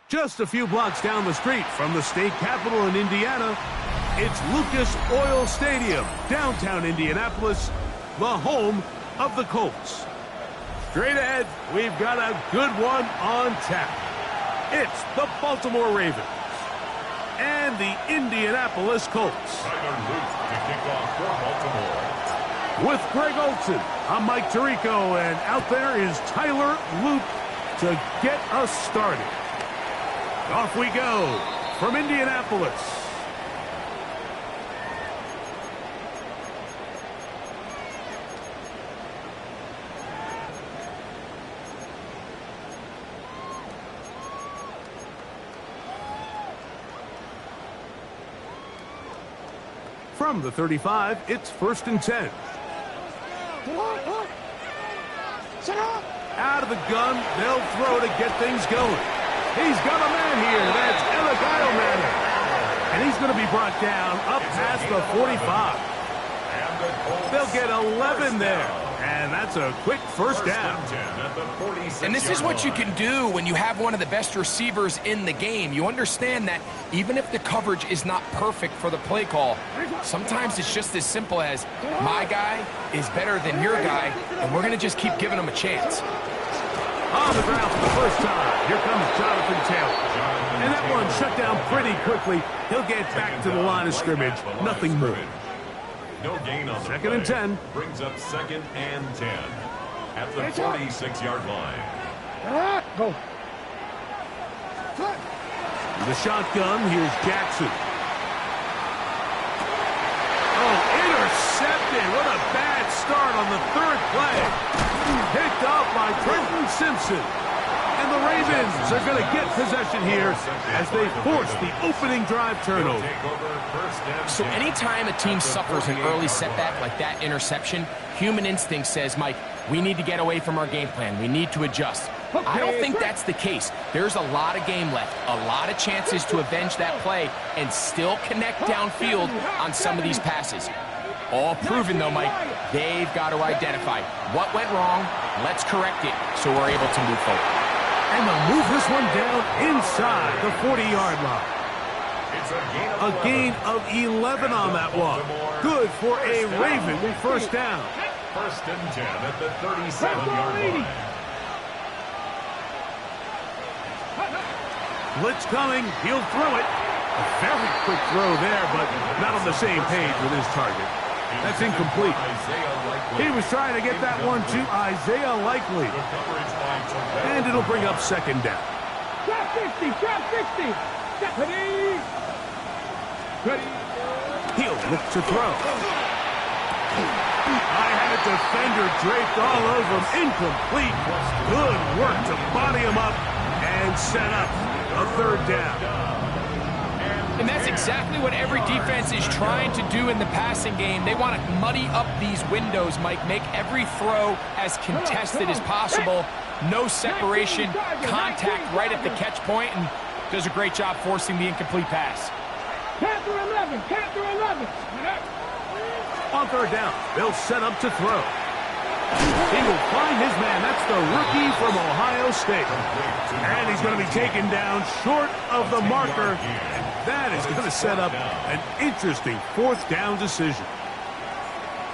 Just a few blocks down the street from the state capitol in Indiana, it's Lucas Oil Stadium, downtown Indianapolis, the home of the Colts. Straight ahead, we've got a good one on tap. It's the Baltimore Ravens and the Indianapolis Colts. Tyler Luke to kick off for Baltimore. With Greg Olson, I'm Mike Tirico, and out there is Tyler Luke to get us started. Off we go from Indianapolis. From the 35, it's 1st and 10. Out of the gun, they'll throw to get things going. He's got a man here. That's Elikyle, and he's going to be brought down up past the 45. They'll get 11 there, and that's a quick first down. And this is what you can do when you have one of the best receivers in the game. You understand that even if the coverage is not perfect for the play call, sometimes it's just as simple as my guy is better than your guy, and we're going to just keep giving him a chance. On the ground for the first time, here comes Jonathan Taylor. And that one shut down pretty quickly. He'll get back to the line of scrimmage. Nothing more. No gain on the Second and 10. Brings up 2nd and 10 at the 46-yard line. Go. The shotgun, here's Jackson. Oh, intercepted. What a bad start on the 3rd play. Picked up by Trenton Simpson. And the Ravens are going to get possession here as they force the opening drive turnover. So anytime a team suffers an early setback like that interception, human instinct says, Mike, we need to get away from our game plan. We need to adjust. I don't think that's the case. There's a lot of game left, a lot of chances to avenge that play and still connect downfield on some of these passes. All proven, though, Mike, they've got to identify what went wrong, let's correct it so we're able to move forward. And they'll move this one down inside the 40-yard line. A gain of 11 on that one. Good for a Raven first down. 1st and 10 at the 37-yard line. Blitz coming. He'll throw it. A very quick throw there, but not on the same page with his target. That's incomplete. He was trying to get that one to Isaiah Likely. And it'll bring up 2nd down. Drop 60, drop 60. Ready. Ready. He'll look to throw. I had a defender draped all over him. Incomplete. Good work to body him up and set up a 3rd down. And that's exactly what every defense is trying to do in the passing game. They want to muddy up these windows, Mike, make every throw as contested as possible. No separation, contact right at the catch point, and does a great job forcing the incomplete pass. Count through 11, count through 11. On 3rd down, they'll set up to throw. He will find his man. That's the rookie from Ohio State. And he's going to be taken down short of the marker. That is going to set up an interesting 4th down decision.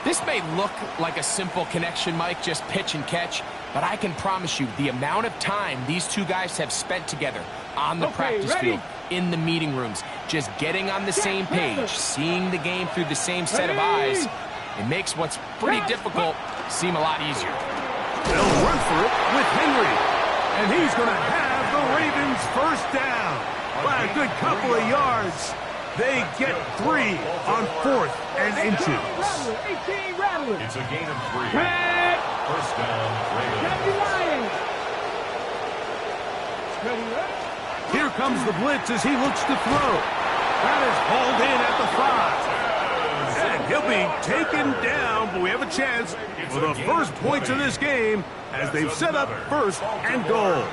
This may look like a simple connection, Mike, just pitch and catch, but I can promise you the amount of time these two guys have spent together on the practice field, in the meeting rooms, just getting on the same page, seeing the game through the same set of eyes, it makes what's pretty difficult seem a lot easier. They'll run for it with Henry, and he's going to have the Ravens first down by a good couple of yards. They get 3 on 4th and inches. It's a gain of 3. First down, Ravens. Here comes the blitz as he looks to throw. That is hauled in at the 5. And he'll be taken down, but we have a chance for the first points of this game as they've set up 1st and goal.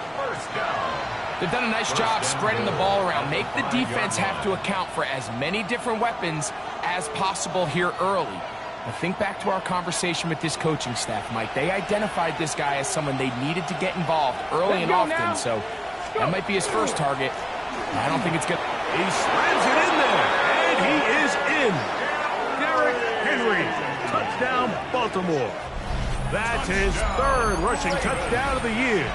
They've done a nice job spreading the ball around. Make the defense have to account for as many different weapons as possible here early. But think back to our conversation with this coaching staff, Mike. They identified this guy as someone they needed to get involved early and often, so That might be his first target. I don't think it's good. He slams it in there, and he is in. Derrick Henry, touchdown, Baltimore. That's his third rushing touchdown of the year.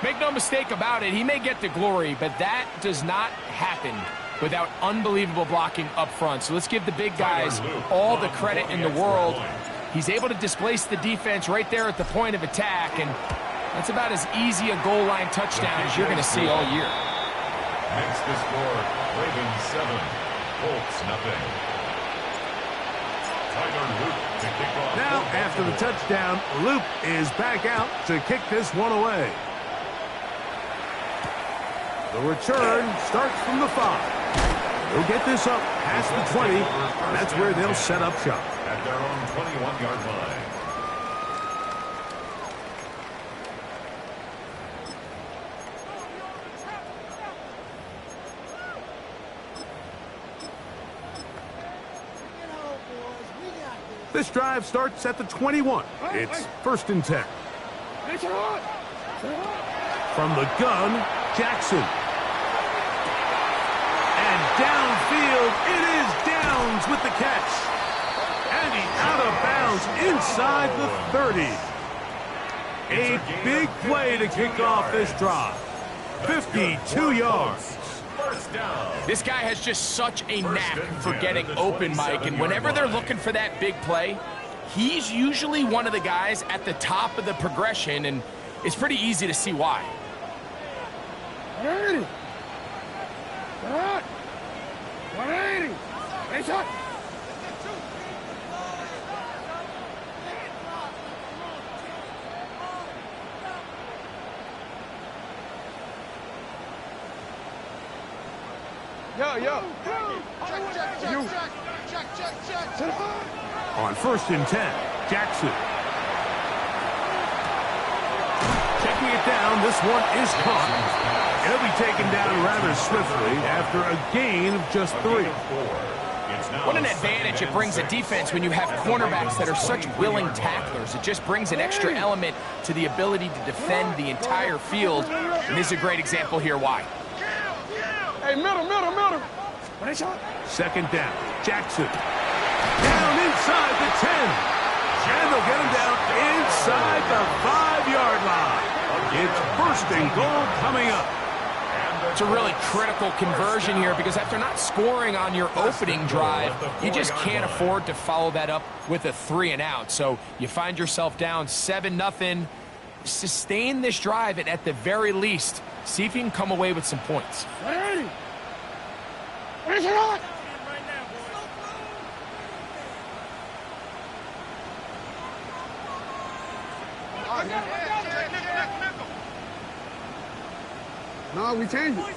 Make no mistake about it, he may get the glory, but that does not happen without unbelievable blocking up front. So let's give the big guys all the credit in the world. He's able to displace the defense right there at the point of attack, and that's about as easy a goal line touchdown as you're going to see all year. Makes the score Ravens 7, Colts nothing. Now, after the touchdown, Luke is back out to kick this one away. The return starts from the 5. They'll get this up past the 20, and that's where they'll set up shop. At their own 21-yard line. This drive starts at the 21. It's 1st and 10. From the gun, Jackson. And downfield, it is Downs with the catch. And he's out of bounds inside the 30. A big play to kick off this drive. 52 yards. This guy has just such a knack for getting open, Mike, and whenever they're looking for that big play, he's usually one of the guys at the top of the progression, and it's pretty easy to see why. On 1st and 10, Jackson. Checking it down, this one is caught. It'll be taken down rather swiftly after a gain of just 3. What an advantage it brings a defense when you have cornerbacks that are such willing tacklers. It just brings an extra element to the ability to defend the entire field. And this is a great example here why. Hey, middle. 2nd down, Jackson. Down inside the 10. And they'll get him down inside the 5-yard line. It's 1st and goal coming up. It's a really critical conversion here because after not scoring on your opening drive, you just can't afford to follow that up with a 3-and-out. So you find yourself down 7-0. Sustain this drive and at the very least, see if you can come away with some points. No, we changed it.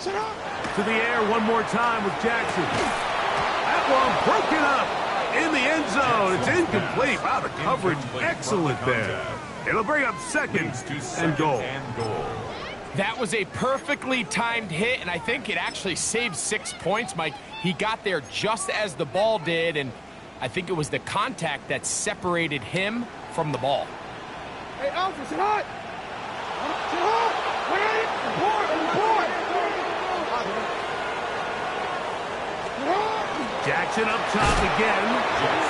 To the air one more time with Jackson. That one broken up in the end zone. It's incomplete. Wow, the coverage excellent there. It'll bring up 2nd and goal. That was a perfectly timed hit, and I think it actually saved 6 points, Mike. He got there just as the ball did, and I think it was the contact that separated him from the ball. Hey, Alpha, sit hot. Jackson up top again.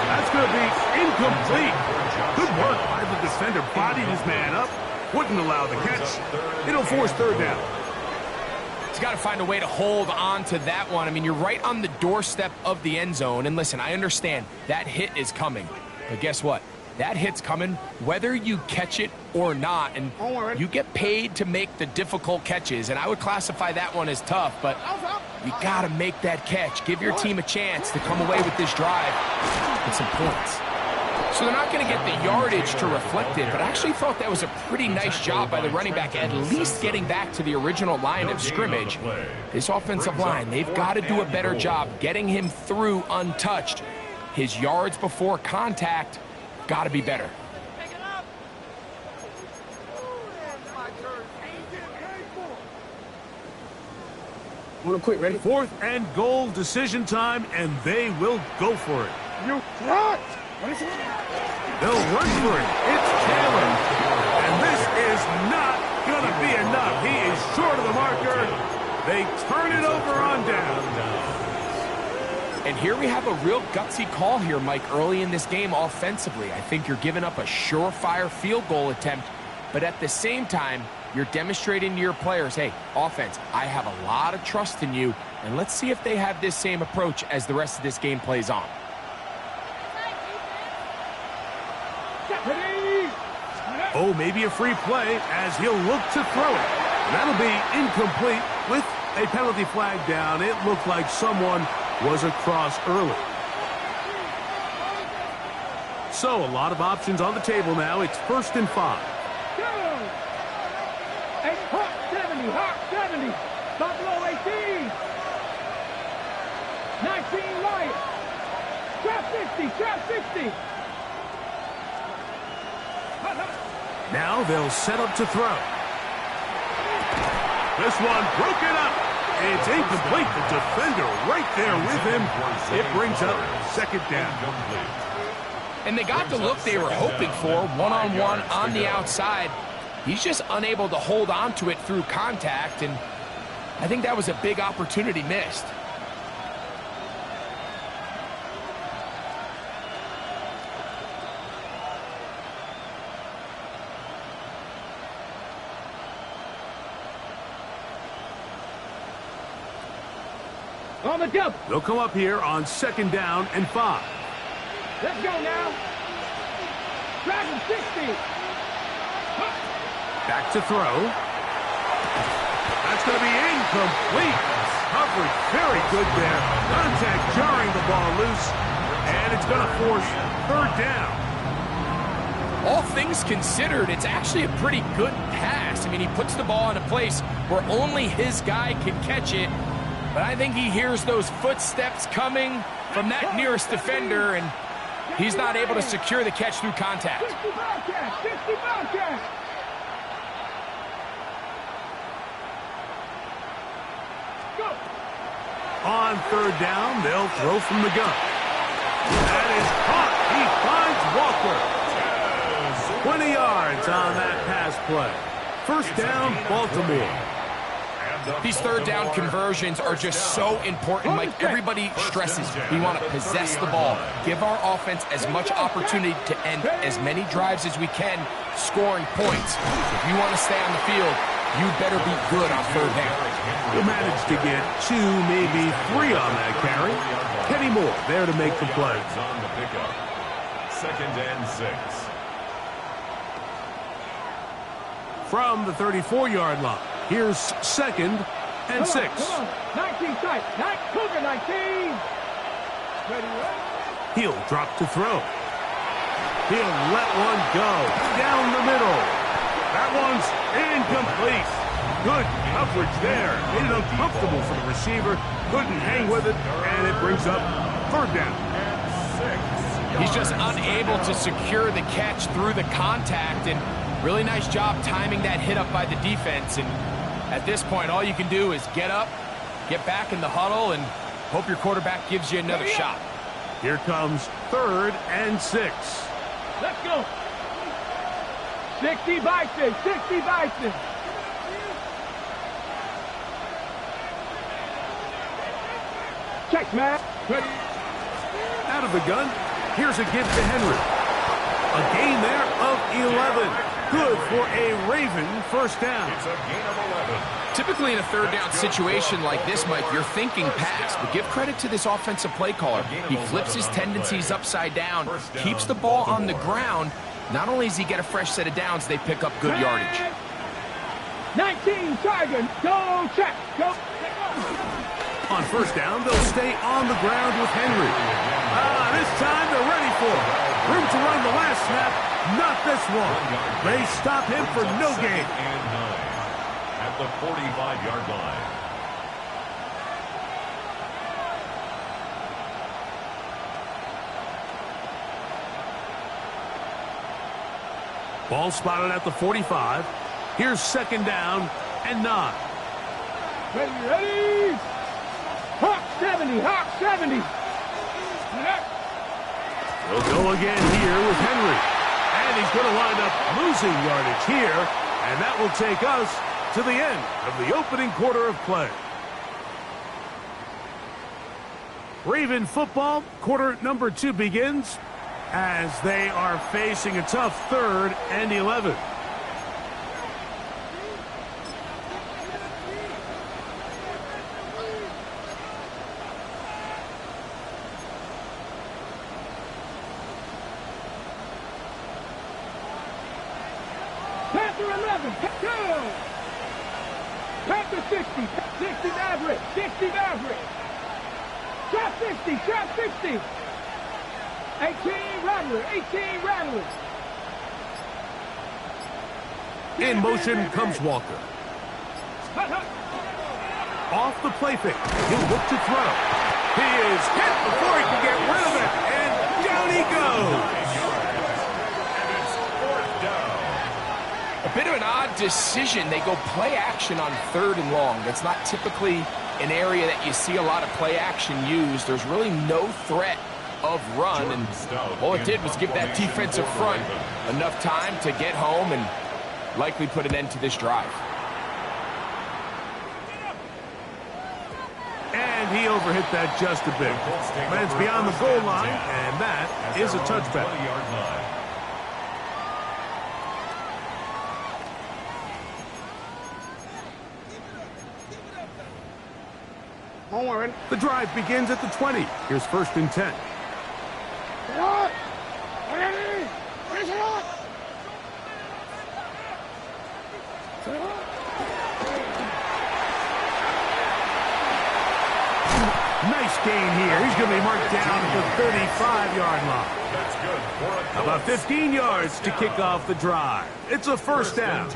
That's going to be incomplete. Good work by the defender. Bodied his man up. Wouldn't allow the catch. It'll force 3rd down. He's got to find a way to hold on to that one. I mean, you're right on the doorstep of the end zone. And listen, I understand that hit is coming. But guess what? That hit's coming whether you catch it or not. And you get paid to make the difficult catches. And I would classify that one as tough. But you got to make that catch. Give your team a chance to come away with this drive with some points. So they're not going to get the yardage to reflect it, but I actually thought that was a pretty nice job by the running back, at least getting back to the original line of scrimmage. This offensive line, they've got to do a better job getting him through untouched. His yards before contact got to be better. Want to quit, ready? 4th and goal, decision time, and they will go for it. You what? They'll run for it. It's Taylor. And this is not going to be enough. He is short of the marker. They turn it over on down. And here we have a real gutsy call here, Mike, early in this game offensively. I think you're giving up a surefire field goal attempt, but at the same time, you're demonstrating to your players, hey, offense, I have a lot of trust in you, and let's see if they have this same approach as the rest of this game plays on. Oh, maybe a free play as he'll look to throw it. That'll be incomplete with a penalty flag down. It looked like someone was across early. So a lot of options on the table now. It's 1st and 5. Hey, Hawk 70, Hawk 70. Buffalo 18. 19 Lions. Trap 60, trap 60. Now they'll set up to throw. This one broken up. It's incomplete. The defender right there with him. It brings up 2nd down. And they got the look they were hoping for, one-on-one on the outside. He's just unable to hold on to it through contact, and I think that was a big opportunity missed. On the jump. They'll come up here on 2nd down and 5. Let's go now. Dragon 60. Back to throw. That's going to be incomplete. Coverage very good there. Contact jarring the ball loose. And it's going to force 3rd down. All things considered, it's actually a pretty good pass. I mean, he puts the ball in a place where only his guy can catch it. But I think he hears those footsteps coming from that nearest defender, and he's not able to secure the catch through contact. 60 Bobcat, 60 Bobcat. Go. On 3rd down, they'll throw from the gun. That is caught. He finds Walker. 20 yards on that pass play. 1st down, Baltimore. These 3rd down conversions are just so important, Mike. Everybody stresses we want to possess the ball, give our offense as much opportunity to end as many drives as we can, scoring points. If you want to stay on the field, you better be good on 3rd down. He'll manage to get 2, maybe 3 on that carry. Kenny Moore there to make the play. On the pickup. 2nd and 6. From the 34-yard line. Here's 2nd and 6. Come on. 19 tight. Cougar 19. Ready. He'll drop to throw. He'll let one go down the middle. That one's incomplete. Good coverage there. Made it uncomfortable for the receiver. Couldn't hang with it, and it brings up 3rd down. He's just unable to secure the catch through the contact, and really nice job timing that hit up by the defense. And at this point, all you can do is get up, get back in the huddle, and hope your quarterback gives you another shot. Here comes 3rd and 6. Let's go. 60 Bison, 60 Bison. Check, man. Ready. Out of the gun, here's a give to Henry. A gain there of 11. Good for a Raven 1st down. It's a gain of 11. Typically in a 3rd down situation like this, Mike, you're thinking pass, but give credit to this offensive play caller. He flips his tendencies upside down, keeps the ball on the ground. Not only does he get a fresh set of downs, they pick up good yardage. 19 Tiger, go check, go. On 1st down, they'll stay on the ground with Henry. This time they're ready for it. Room to run the last snap. Not this one. They stop him for no gain. And 9 at the 45-yard line. Ball spotted at the 45. Here's 2nd down and 9. Ready. Hawk 70, Hawk 70. They'll go again here with Henry. And he's going to wind up losing yardage here And that will take us to the end of the opening quarter of play. Raven football, quarter number 2 begins as they are facing a tough 3rd and 11. Panther 11, go! Panther 60, 60 average, 60 average. Trap 60, trap 60. 18 Rattler, 18 Rattler. In motion comes Walker. Off the play fake. He'll look to throw. He is hit before he can get rid of it. And down he goes. A bit of an odd decision. They go play action on 3rd and long. That's not typically an area that you see a lot of play action used. There's really no threat of run, and all it did was give that defensive front enough time to get home and likely put an end to this drive. And he overhit that just a bit. Lands beyond the goal line, and that is a touchback. The drive begins at the 20. Here's 1st and 10. Nice gain here. He's going to be marked down at the 35-yard line. That's good. About 15 yards to kick off the drive. It's a 1st down.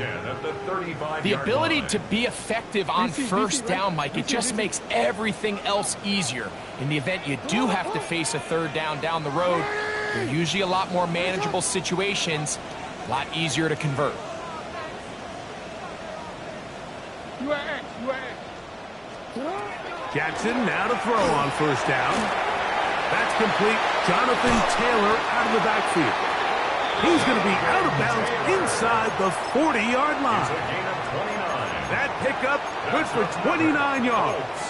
The ability to be effective on 1st down, Mike, it just makes everything else easier. In the event you do have to face a 3rd down the road, they're usually a lot more manageable situations, a lot easier to convert. Jackson now to throw on 1st down. That's complete. Jonathan Taylor out of the backfield. He's going to be out of bounds inside the 40-yard line. That pickup good for 29 yards.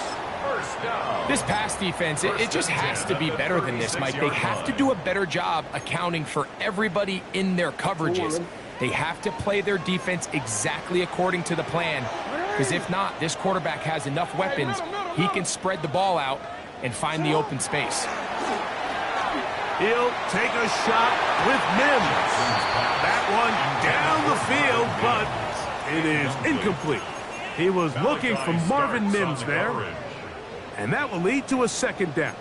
This pass defense, it just has to be better than this, Mike. They have to do a better job accounting for everybody in their coverages. They have to play their defense exactly according to the plan, because if not, this quarterback has enough weapons. He can spread the ball out and find the open space. He'll take a shot with Mims. That one down the field, but it is incomplete. He was looking for Marvin Mims there, and that will lead to a 2nd down.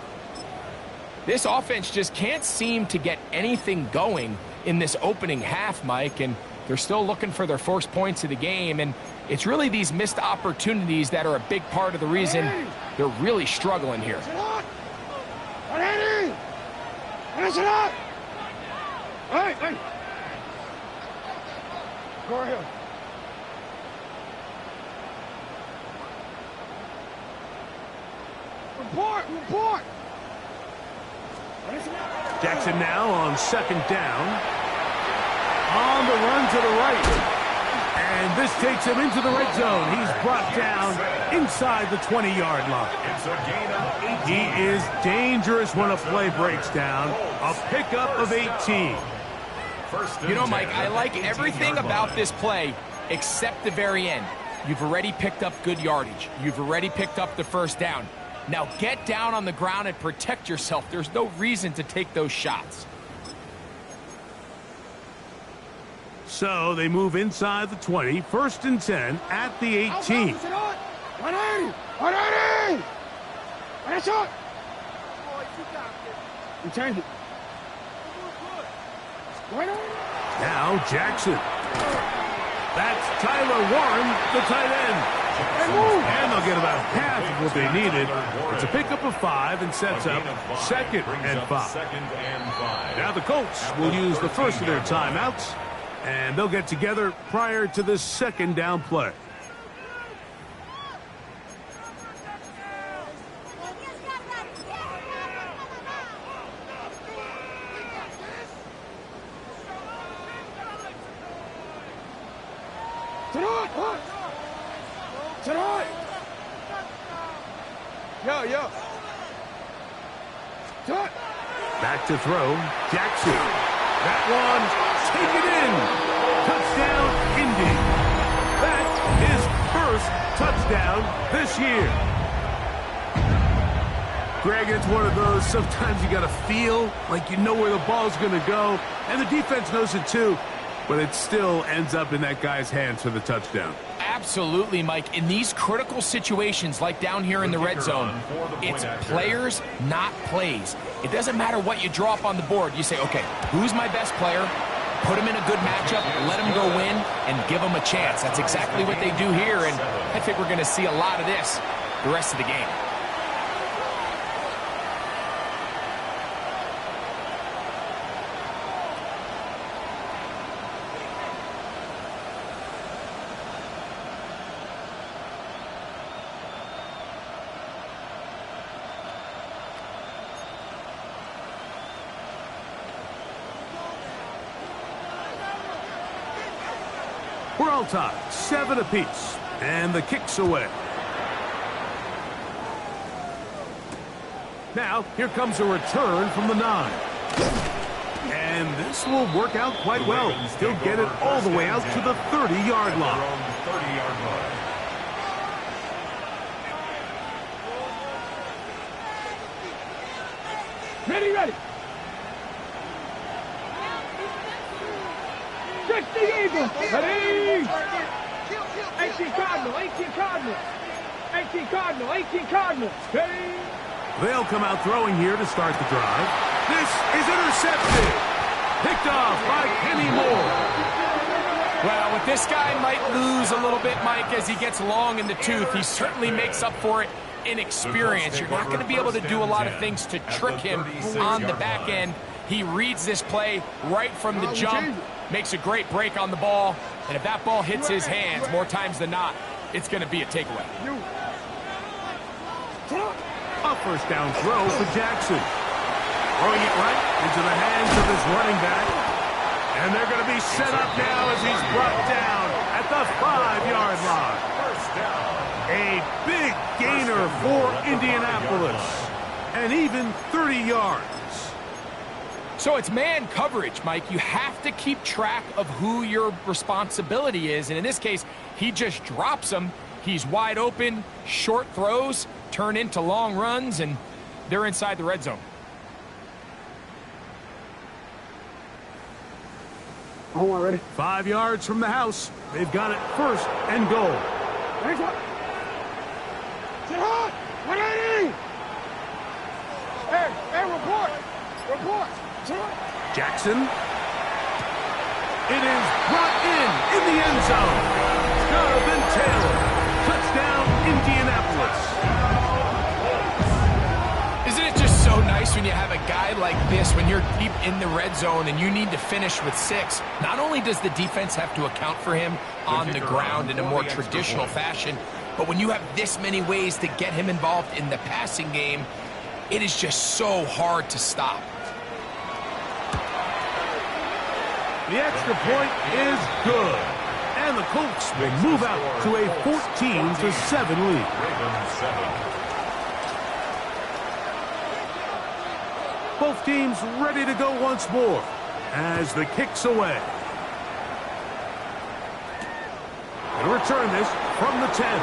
This offense just can't seem to get anything going in this opening half, Mike, and they're still looking for their first points of the game, and it's really these missed opportunities that are a big part of the reason they're really struggling here. Go ahead. Report! Jackson now on 2nd down. On the run to the right. And this takes him into the red zone. He's brought down inside the 20-yard line. He is dangerous when a play breaks down. A pickup of 18. You know, Mike, I like everything about this play except the very end. You've already picked up good yardage. You've already picked up the 1st down. Now get down on the ground and protect yourself. There's no reason to take those shots. So they move inside the 20, 1st and 10 at the 18. 180! That's it! You change it. Now Jackson. That's Tyler Warren, the tight end. And they'll get about half of what they needed. It's a pickup of 5 and sets up 2nd and 5. Now the Colts will use the first of their timeouts, and they'll get together prior to this 2nd down play. Yo. Back to throw, Jackson. That one, take it in. Touchdown, Indy. That's his first touchdown this year. Greg, it's one of those, sometimes you got to feel like you know where the ball's going to go, and the defense knows it too, but it still ends up in that guy's hands for the touchdown. Absolutely, Mike. In these critical situations, like down here in the red zone, it's players, not plays. It doesn't matter what you draw up on the board. You say, okay, who's my best player? Put him in a good matchup, let him go win, and give him a chance. That's exactly what they do here, and I think we're going to see a lot of this the rest of the game. We're all tied, 7 apiece, and the kick's away. Now, here comes a return from the 9. And this will work out quite well. He'll get it all the way out to the 30-yard line. Ready. 60 Eagles. Ready. 18 Cardinal. Ready. They'll come out throwing here to start the drive. This is intercepted. Picked off by Kenny Moore. Well, what this guy might lose a little bit, Mike, as he gets long in the tooth, he certainly makes up for it in experience. You're not going to be able to do a lot of things to trick him on the back end. He reads this play right from the jump, makes a great break on the ball, and if that ball hits his hands more times than not, it's going to be a takeaway. A first down throw for Jackson. Throwing it right into the hands of his running back. And they're going to be set up now as he's brought down at the 5-yard line. First down. A big gainer for Indianapolis. And even 30 yards. So it's man coverage, Mike. You have to keep track of who your responsibility is. And in this case, he just drops him. He's wide open, short throws, turn into long runs, and they're inside the red zone. Ready. 5 yards from the house. They've got it first and goal. Sit hot. 180. Hey, report. Jackson. It is brought in the end zone. Jonathan Taylor. Touchdown, Indianapolis. Isn't it just so nice when you have a guy like this, when you're deep in the red zone and you need to finish with 6? Not only does the defense have to account for him on the ground in a more traditional fashion, but when you have this many ways to get him involved in the passing game, it is just so hard to stop. The extra point is good. And the Colts will move out to a 14-7 lead. Both teams ready to go once more as the kick's away. They'll return this from the 10.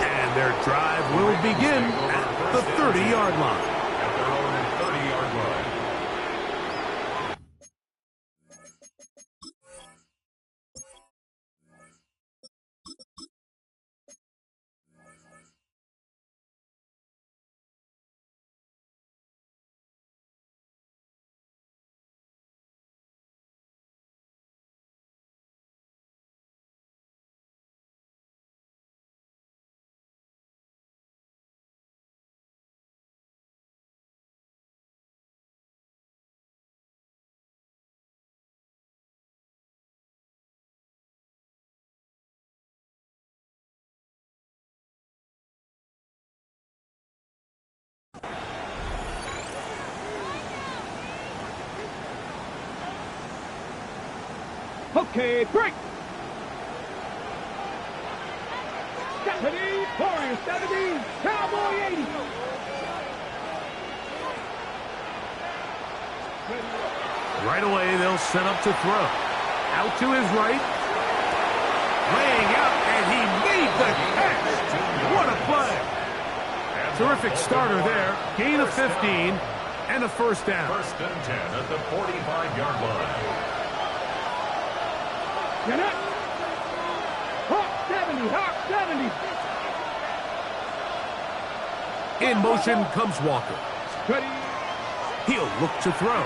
And their drive will begin at the 30-yard line. At their own 30-yard line. Okay, break. Warriors 70, Cowboy 80. Right away, they'll set up to throw. Out to his right. Laying out, and he made the catch. What a play. Terrific starter there. Gain of 15 and a first down. First and 10 at the 45-yard line. Get up. Hawk 70, Hawk 70. In motion comes Walker. He'll look to throw.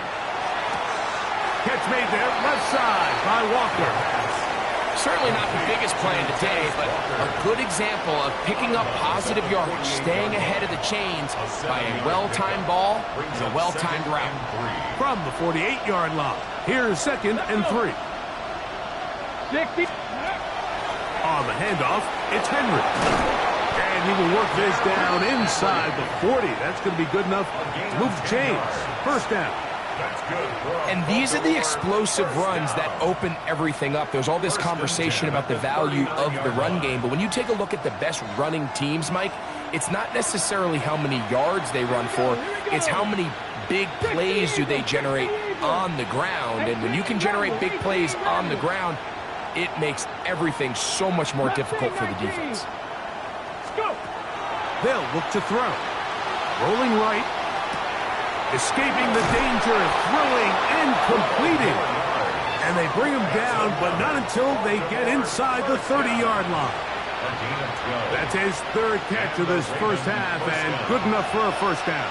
Catch made there, left side by Walker. Certainly not the biggest play of the day, but a good example of picking up positive yardage, staying ahead of the chains by a well-timed ball and a well-timed route. From the 48-yard line, here's second and 3. 60. On the handoff, it's Henry. And he will work this down inside the 40. That's going to be good enough to move the chains. First down. And these are the explosive runs that open everything up. There's all this conversation about the value of the run game, but when you take a look at the best running teams, Mike, it's not necessarily how many yards they run for, it's how many big plays do they generate on the ground. And when you can generate big plays on the ground, it makes everything so much more difficult for the defense. They'll look to throw. Rolling right. Escaping the danger, throwing and completing. And they bring him down, but not until they get inside the 30-yard line. That's his third catch of this first half, and good enough for a first down.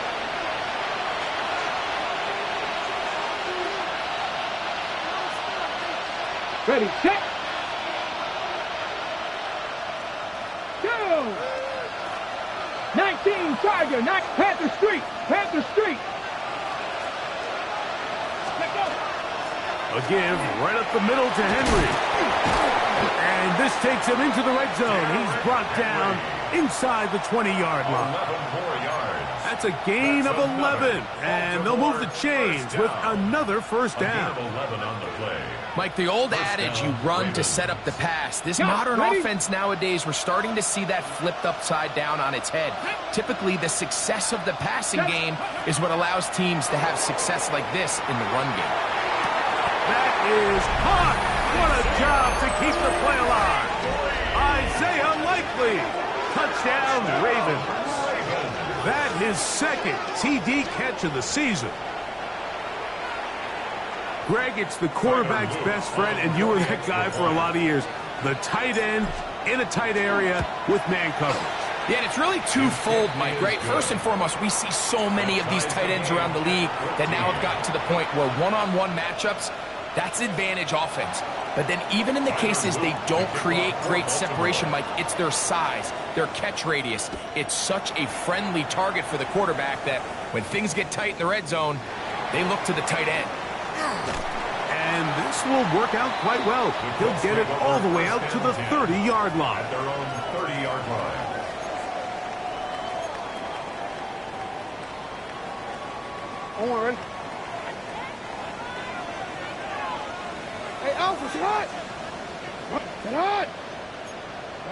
Ready, set. Go. 19, Charger, not Panther Street. Panther Street. A give right up the middle to Henry. And this takes him into the red zone. He's brought down inside the 20-yard line. That's a gain of 11. And they'll move the chains with another first down. Mike, the old adage, you run to set up the pass. This modern offense nowadays, we're starting to see that flipped upside down on its head. Typically, the success of the passing game is what allows teams to have success like this in the run game. That is caught. What a job to keep the play alive. Isaiah Likely. Touchdown, Ravens. That his second TD catch of the season. Greg, it's the quarterback's best friend, and you were that guy for a lot of years. The tight end in a tight area with man coverage. Yeah, and it's really twofold, Mike, right? First and foremost, we see so many of these tight ends around the league that now have gotten to the point where one-on-one matchups, that's advantage offense. But then even in the cases they don't create great separation, Mike, it's their size, their catch radius. It's such a friendly target for the quarterback that when things get tight in the red zone, they look to the tight end. And this will work out quite well. He'll get it all the way out to the 30-yard line. At their own 30-yard line. Owen. Hey, Alpha, sit hot. Sit hot.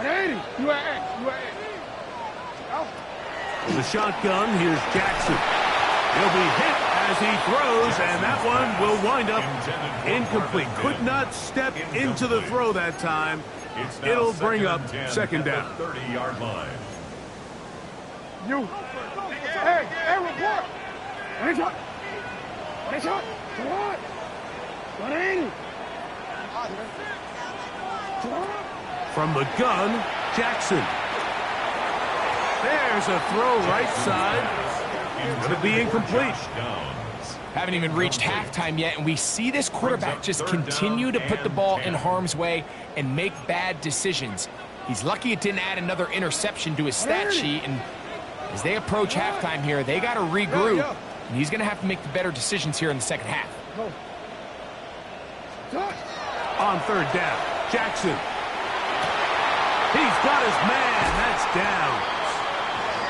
180. You are X. You are X. Alpha. The shotgun, here's Jackson. He'll be hit as he throws, and that one will wind up incomplete. Could not step into the throw that time. It'll bring up second down. 30-yard line. You. Hey, report. Nice shot. Nice shot. Sit hot. 180. From the gun, Jackson. There's a throw right side. Going to be incomplete. Haven't even reached halftime yet, and we see this quarterback just continue to put the ball in harm's way and make bad decisions. He's lucky it didn't add another interception to his stat sheet, and as they approach halftime here, they got to regroup, and he's going to have to make the better decisions here in the second half. On third down, Jackson. He's got his man. That's down.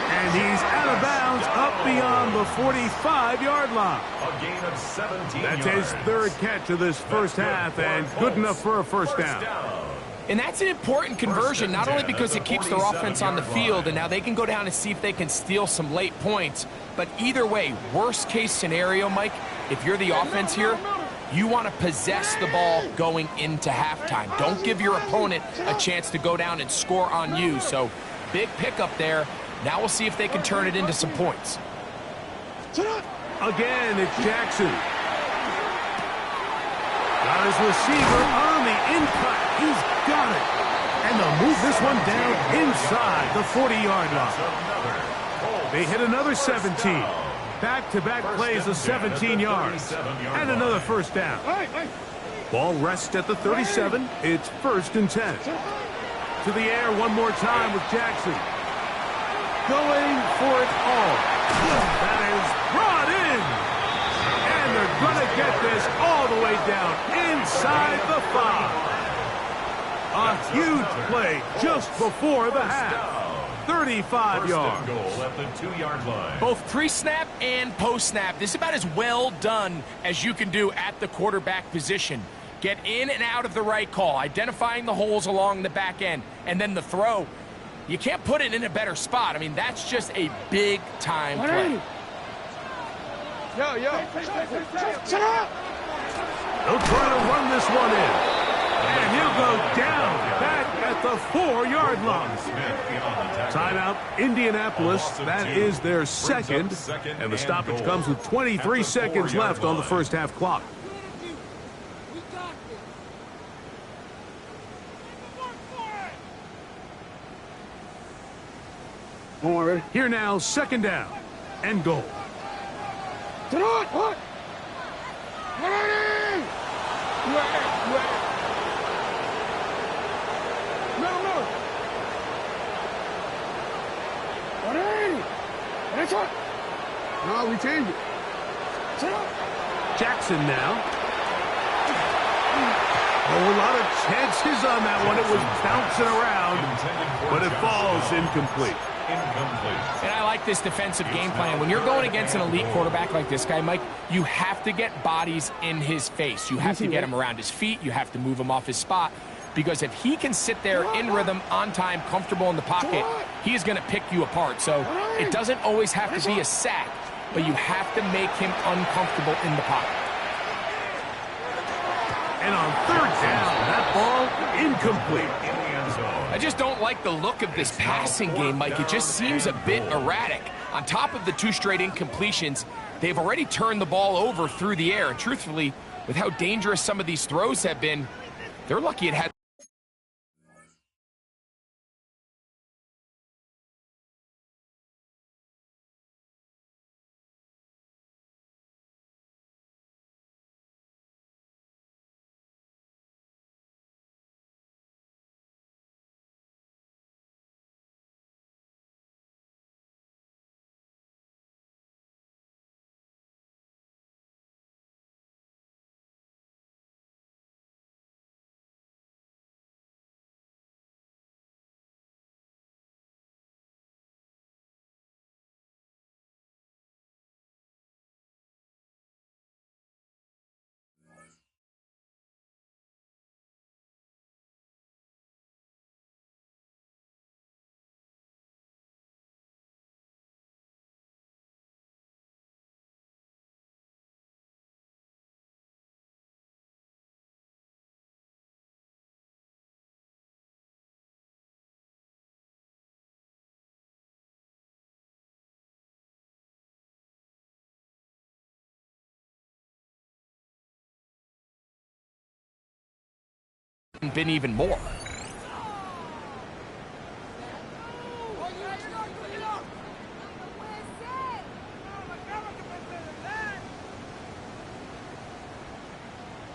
And he's out of bounds up beyond the 45-yard line. A gain of 17 That's yards. his third catch of this first half, and good enough for a first down. And that's an important conversion, not only because it keeps their offense on the field, and now they can go down and see if they can steal some late points. But either way, worst case scenario, Mike, if you're the offense here, you want to possess the ball going into halftime. Don't give your opponent a chance to go down and score on you. So big pickup there. Now we'll see if they can turn it into some points. Again, it's Jackson. Got his receiver on the in-cut. He's got it. And they'll move this one down inside the 40-yard line. They hit another 17. Back-to-back plays of 17 yards. And another first down. Ball rests at the 37. It's 1st and 10. To the air one more time with Jackson. Going for it all. That is brought in. And they're going to get this all the way down inside the 5. A huge play just before the half. 35 yards. Goal at the 2-yard line. Both pre-snap and post-snap. This is about as well done as you can do at the quarterback position. Get in and out of the right call, identifying the holes along the back end, and then the throw. You can't put it in a better spot. I mean, that's just a big-time play. They'll try to run this one in. And he'll go down back at the 4-yard line. Timeout, Indianapolis. That is their second. And the stoppage comes with 23 seconds left on the first half clock. Here now, 2nd down and goal. No, we changed it. Jackson now. Oh, a lot of chances on that one. It was bouncing around, but it falls incomplete. And I like this defensive game plan. When you're going against an elite quarterback like this guy, Mike, you have to get bodies in his face. You have to get him around his feet. You have to move him off his spot. Because if he can sit there in rhythm, on time, comfortable in the pocket, he is going to pick you apart. So it doesn't always have to be a sack, but you have to make him uncomfortable in the pocket. And on 3rd down, that ball incomplete. I just don't like the look of this passing game, Mike. It just seems a bit erratic. On top of the 2 straight incompletions, they've already turned the ball over through the air. And truthfully, with how dangerous some of these throws have been, they're lucky it had. Been even more.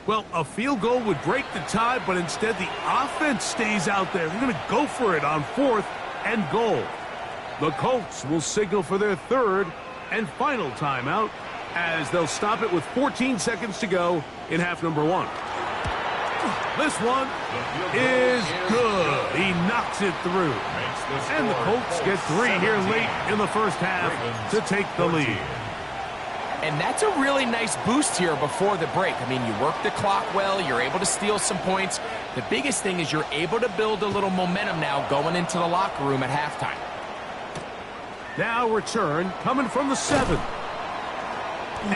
Well, a field goal would break the tie, but instead the offense stays out there. They're going to go for it on 4th and goal. The Colts will signal for their 3rd and final timeout as they'll stop it with 14 seconds to go in half number 1. This one is good. He knocks it through. And the Colts get 3 here late in the first half to take the lead. And that's a really nice boost here before the break. I mean, you work the clock well, you're able to steal some points, The biggest thing is you're able to build a little momentum now going into the locker room at halftime. Now return coming from the 7.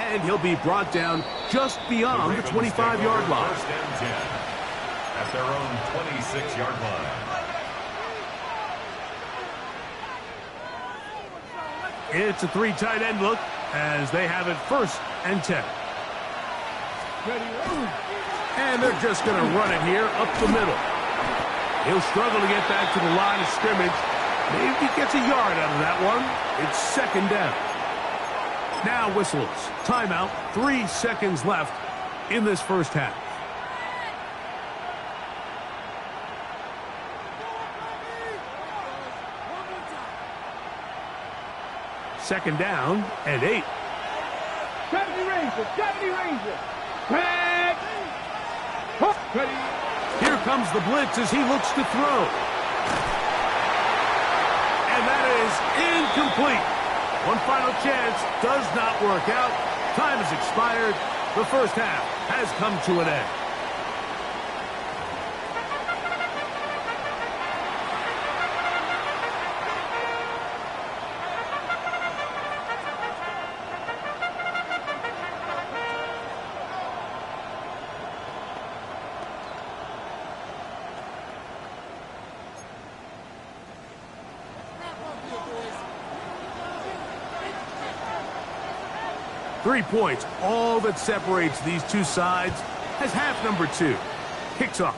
And he'll be brought down just beyond the 25-yard line. First and 10 at their own 26-yard line. It's a 3 tight end look as they have it first and 10. And they're just going to run it here up the middle. He'll struggle to get back to the line of scrimmage. Maybe he gets a yard out of that one. It's second down. Now whistles. Timeout. 3 seconds left in this first half. Second down and 8. 70 Rangers, 70 Rangers. Here comes the blitz as he looks to throw. And that is incomplete. One final chance does not work out. Time has expired. The first half has come to an end. Three points, all that separates these two sides, as half number 2 kicks off.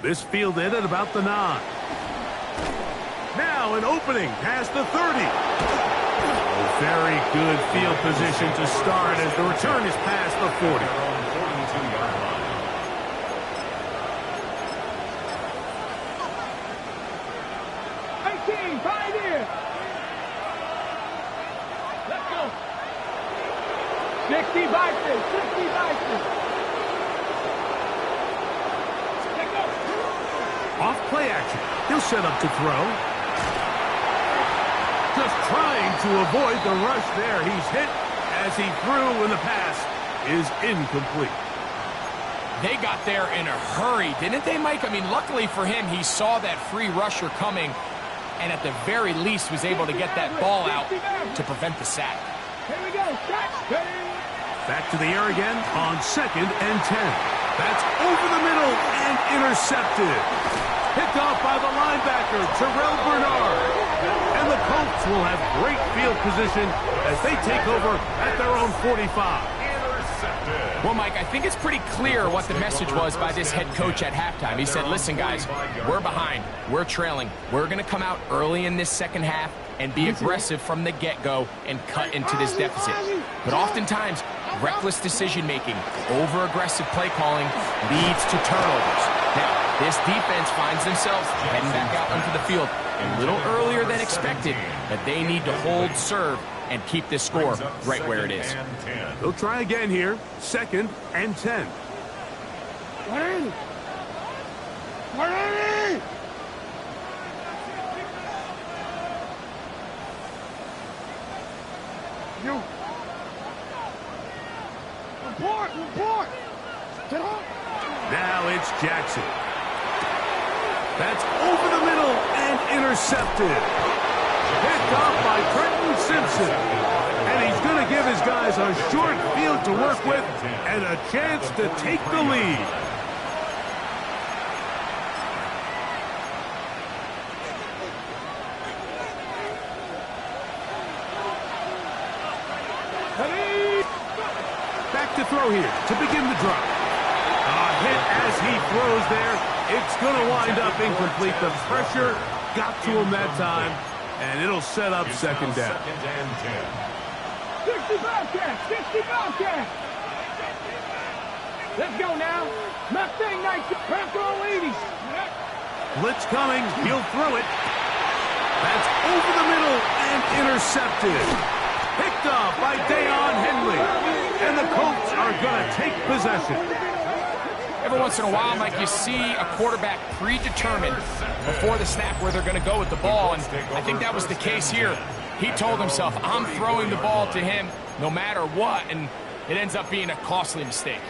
This fielded at about the 9. Now an opening past the 30. A very good field position to start as the return is past the 40. 42-yard line. Let's go. 60 Vikings, 60 Vikings. Off play action. He'll set up to throw. Just trying to avoid the rush there. He's hit as he threw, and the pass is incomplete. They got there in a hurry, didn't they, Mike? I mean, luckily for him, he saw that free rusher coming, and at the very least was able to get that ball out to prevent the sack. Here we go. Back to the air again on 2nd and 10. That's over the middle and intercepted. Picked off by the linebacker, Terrell Bernard. And the Colts will have great field position as they take over at their own 45. Well, Mike, I think it's pretty clear what the message was by this head coach at halftime. He said, listen, guys, we're behind. We're trailing. We're going to come out early in this second half and be aggressive from the get-go and cut into this deficit. But oftentimes, reckless decision-making, over-aggressive play calling leads to turnovers. Now, this defense finds themselves heading back out onto the field a little earlier than expected, but they need to hold serve and keep this score right where it is. They'll try again here. 2nd and 10. Report. Now it's Jackson. That's over the middle and intercepted. Picked off by Trenton Simpson. And he's going to give his guys a short field to work with and a chance to take the lead. Back to throw here to begin the drive. A hit as he throws there. It's going to wind up incomplete. The pressure got to him that time, and it'll set up second down. 2nd and 10. 60 Bobcats, 60 Bobcats. Let's go now. Mustang Knights, pressure on ladies. Blitz coming. He'll throw it. That's over the middle and intercepted. Picked off by Deion Henley. And the Colts are going to take possession. Every once in a while, Mike, you see a quarterback predetermined before the snap where they're going to go with the ball, and I think that was the case here. He told himself, I'm throwing the ball to him no matter what, and it ends up being a costly mistake.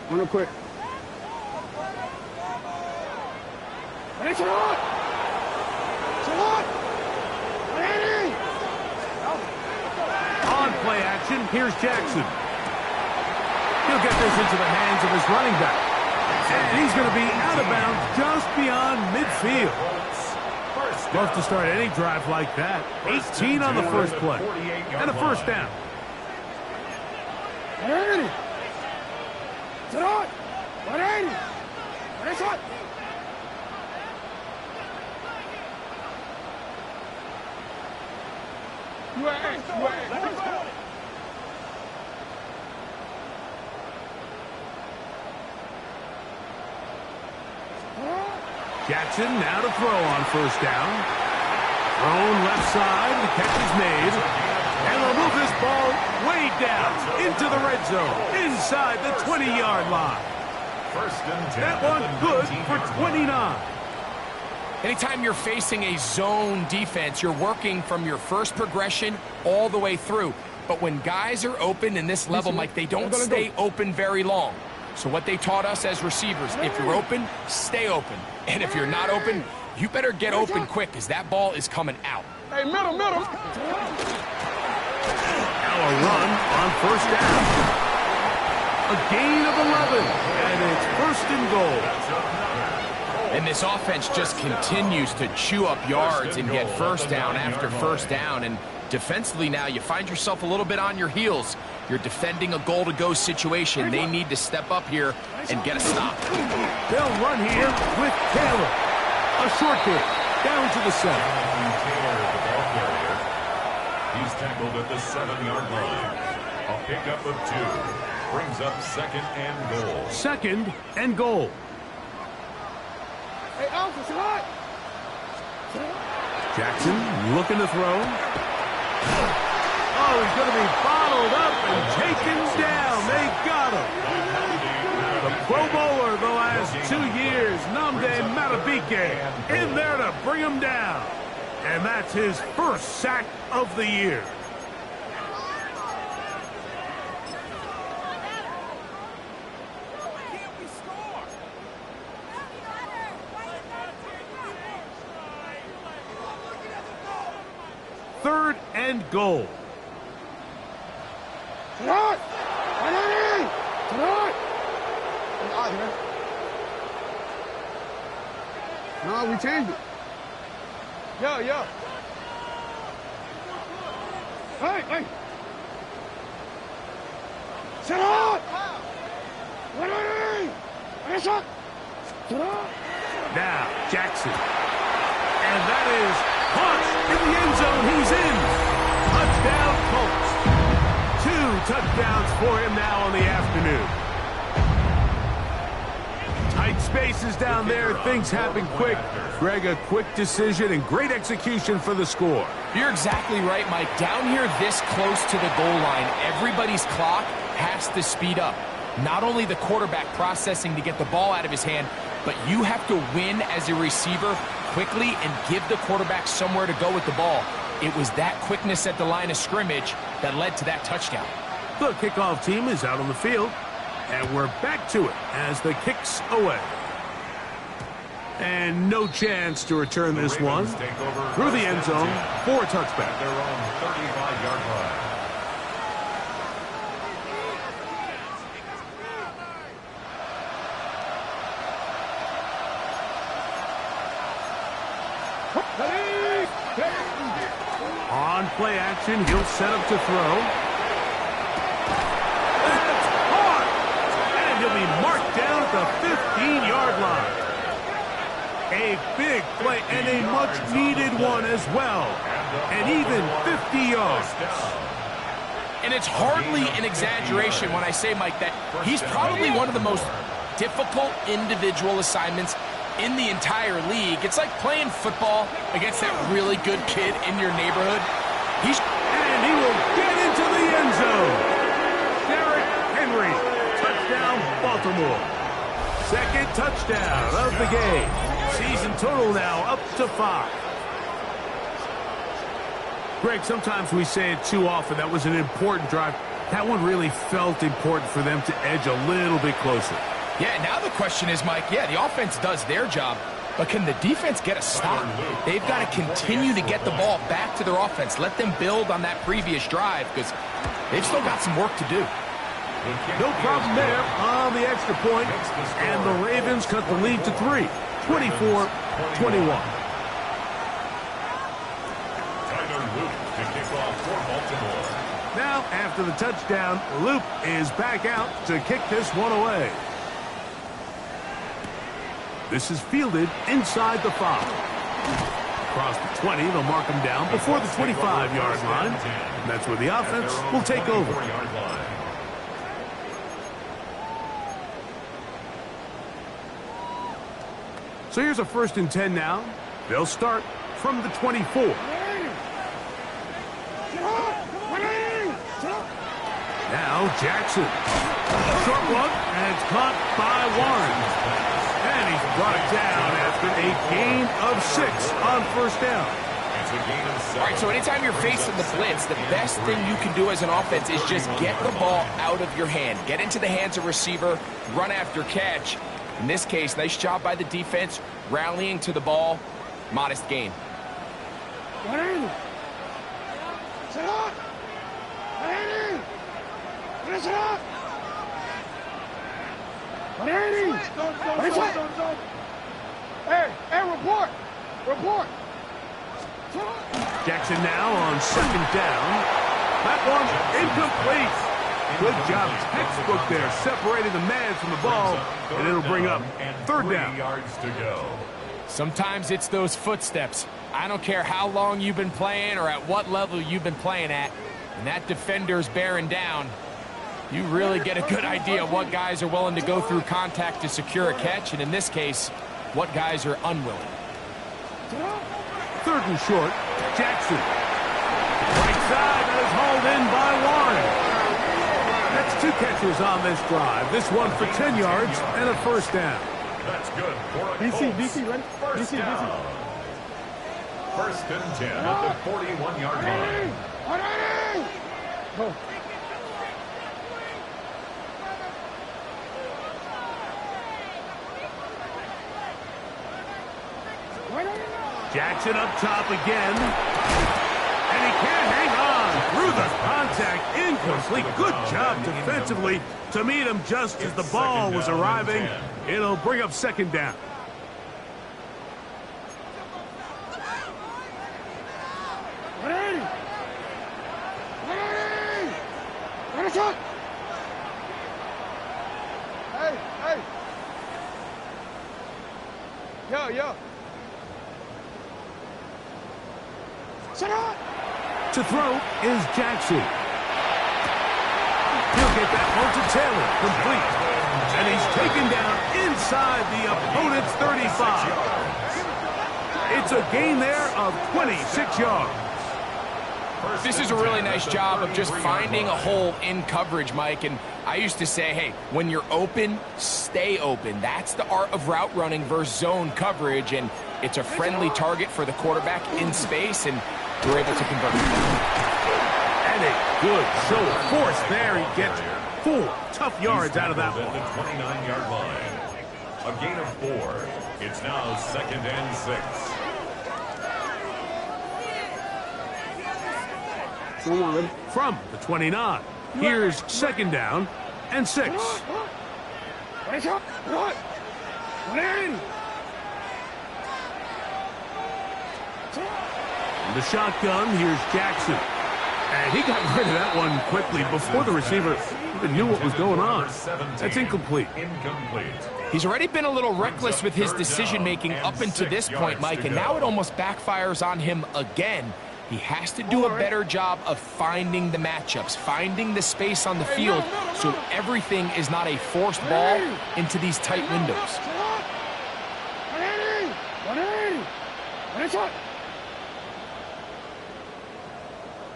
Run it quick. It's on! On play action, here's Jackson. He'll get this into the hands of his running back. And he's going to be out of bounds just beyond midfield. Love to start any drive like that. 18 on the first play. And a first down. Jackson now to throw on first down. Thrown left side, the catch is made. And they'll move this ball way down into the red zone, inside the 20-yard line. First and 10. That one good for 29. Anytime you're facing a zone defense, you're working from your first progression all the way through. But when guys are open in this level, Mike, they don't stay open very long. So what they taught us as receivers, if you're open, stay open. And if you're not open, you better get open quick because that ball is coming out. Hey, middle. Now a run on first down. A gain of 11, and it's first and goal. And this offense just continues to chew up yards and get first down after first down. And defensively now, you find yourself a little bit on your heels. You're defending a goal-to-go situation. They need to step up here and get a stop. They'll run here with Taylor. A short kick down to the 7. Taylor, the ball carrier. He's tackled at the 7-yard line. A pickup of 2. Brings up second and goal. Second and goal. Hey, Alpha, what? Jackson looking to throw. Oh, he's going to be bottled up and taken down. They got him. The Pro Bowler the last 2 years, Nnamdi Madubuike, in there to bring him down. And that's his first sack of the year. Third and goal. No, we changed it. Yo. Hey. Sit up! Now, Jackson. And that is launched in the end zone. He's in. Touchdown, Colts. 2 touchdowns for him now on the afternoon. Tight spaces down there. Things happen quick. Greg, a quick decision and great execution for the score. You're exactly right, Mike. Down here this close to the goal line, everybody's clock has to speed up. Not only the quarterback processing to get the ball out of his hand, but you have to win as a receiver quickly and give the quarterback somewhere to go with the ball. It was that quickness at the line of scrimmage that led to that touchdown. The kickoff team is out on the field, and we're back to it as the kick's away. And no chance to return this one through the end zone for a touchback. Their own 35-yard line. On play action, he'll set up to throw. That's hard! And he'll be marked down at the 15-yard line. A big play and a much-needed one as well. And even 50 yards. And it's hardly an exaggeration when I say, Mike, that he's probably one of the most difficult individual assignments in the entire league. It's like playing football against that really good kid in your neighborhood. And he will get into the end zone. Derrick Henry, touchdown, Baltimore. Second touchdown of the game. Season total now up to 5. Greg, sometimes we say it too often. That was an important drive. That one really felt important for them to edge a little bit closer. Yeah, now the question is, Mike, yeah, the offense does their job, but can the defense get a stop? They've got to continue to get the ball back to their offense. Let them build on that previous drive because they've still got some work to do. No problem there on the extra point, and the Ravens cut the lead to 3, 24-21. Now, after the touchdown, Loop is back out to kick this one away. This is fielded inside the 5. Across the 20, they'll mark him down before the 25-yard line. And that's where the offense will take over. So here's a 1st and 10 now. They'll start from the 24. Now Jackson. Short one, and it's caught by Warren. And he's brought down after a gain of 6 on 1st down. All right, so anytime you're facing the blitz, the best thing you can do as an offense is just get the ball out of your hand. Get into the hands of receiver, run after catch. In this case, nice job by the defense, rallying to the ball. Modest gain. Hey, report! Report! Jackson now on 2nd down. That one incomplete. Good job, textbook there, separating the man from the ball, and it'll bring up 3rd down. Yards to go. Sometimes it's those footsteps. I don't care how long you've been playing or at what level you've been playing at, and that defender's bearing down. You really get a good idea of what guys are willing to go through contact to secure a catch, and in this case, what guys are unwilling. 3rd and short, Jackson. Right side, that is hauled in by Warren. That's 2 catches on this drive. This one for 10 yards and a 1st down. That's good for a DC, ready? First down. 1st and 10 at the 41-yard line. Go. Jackson up top again. And he can't hang on through the contact. Incomplete. Good job defensively to meet him just as the ball was arriving. It'll bring up 2nd down. Hey! Yo! To throw is Jackson. He'll get that one to Taylor, complete. And he's taken down inside the opponent's 35. It's a gain there of 26 yards. This is a really nice job of just finding a hole in coverage, Mike. And I used to say, hey, when you're open, stay open. That's the art of route running versus zone coverage. And it's a friendly target for the quarterback in space, and we're able to convert. And a good show of force there. He gets 4 tough yards out of that one. The 29-yard line. A gain of 4. It's now 2nd and 6. From the 29. Here's 2nd down and 6. The shotgun, here's Jackson. And he got rid of that one quickly before the receiver even knew what was going on. That's incomplete. He's already been a little reckless with his decision-making up until this point, Mike, and now it almost backfires on him again. He has to do a better job of finding the matchups, finding the space on the field, so everything is not a forced ball into these tight windows.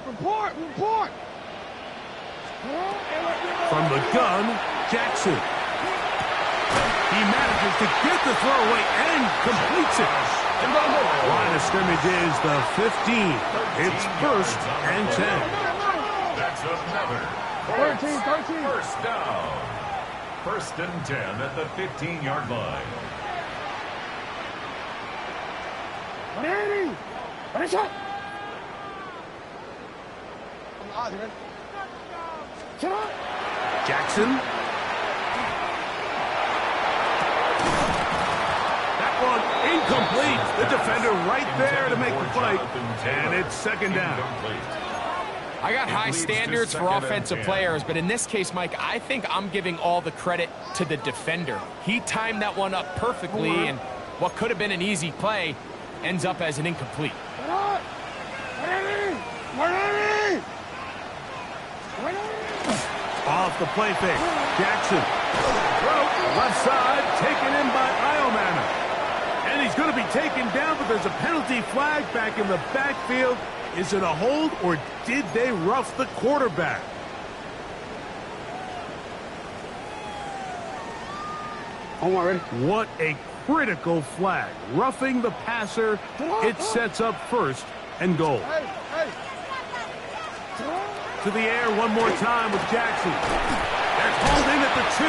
Report! From the gun, Jackson. He manages to get the throw away and completes it. Line of scrimmage is the 15. It's 1st and 10. That's another First down. 1st and 10 at the 15-yard line. Jackson. That one incomplete. The defender right there to make the play. And it's 2nd down. I got high standards for offensive players, but in this case, Mike, I think I'm giving all the credit to the defender. He timed that one up perfectly, and what could have been an easy play ends up as an incomplete. Off the play fake. Jackson. Left side, taken in by Iomana. And he's going to be taken down, but there's a penalty flag back in the backfield. Is it a hold, or did they rough the quarterback? What a critical flag. Roughing the passer. It sets up 1st and goal. To the air one more time with Jackson. They're called in at the 2.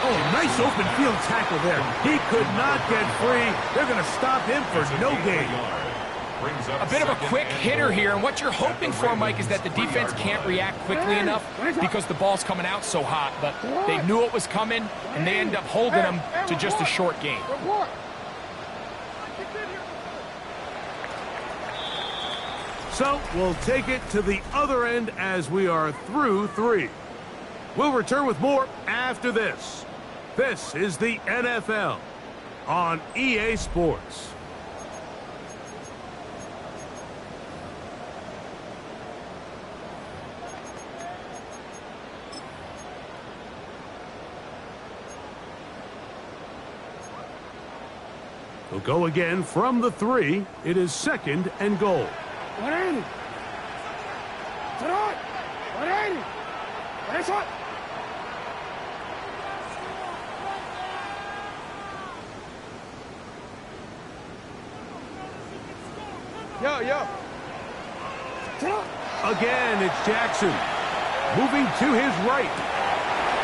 Oh, nice open field tackle there. He could not get free. They're going to stop him for no gain. A bit of a quick hitter here, and what you're hoping for, Mike, is that the defense can't react quickly enough because the ball's coming out so hot, but they knew it was coming, and they end up holding them to just a short gain. So we'll take it to the other end as we are through 3. We'll return with more after this. This is the NFL on EA Sports. We'll go again from the 3. It is 2nd and goal. Again, it's Jackson. Moving to his right.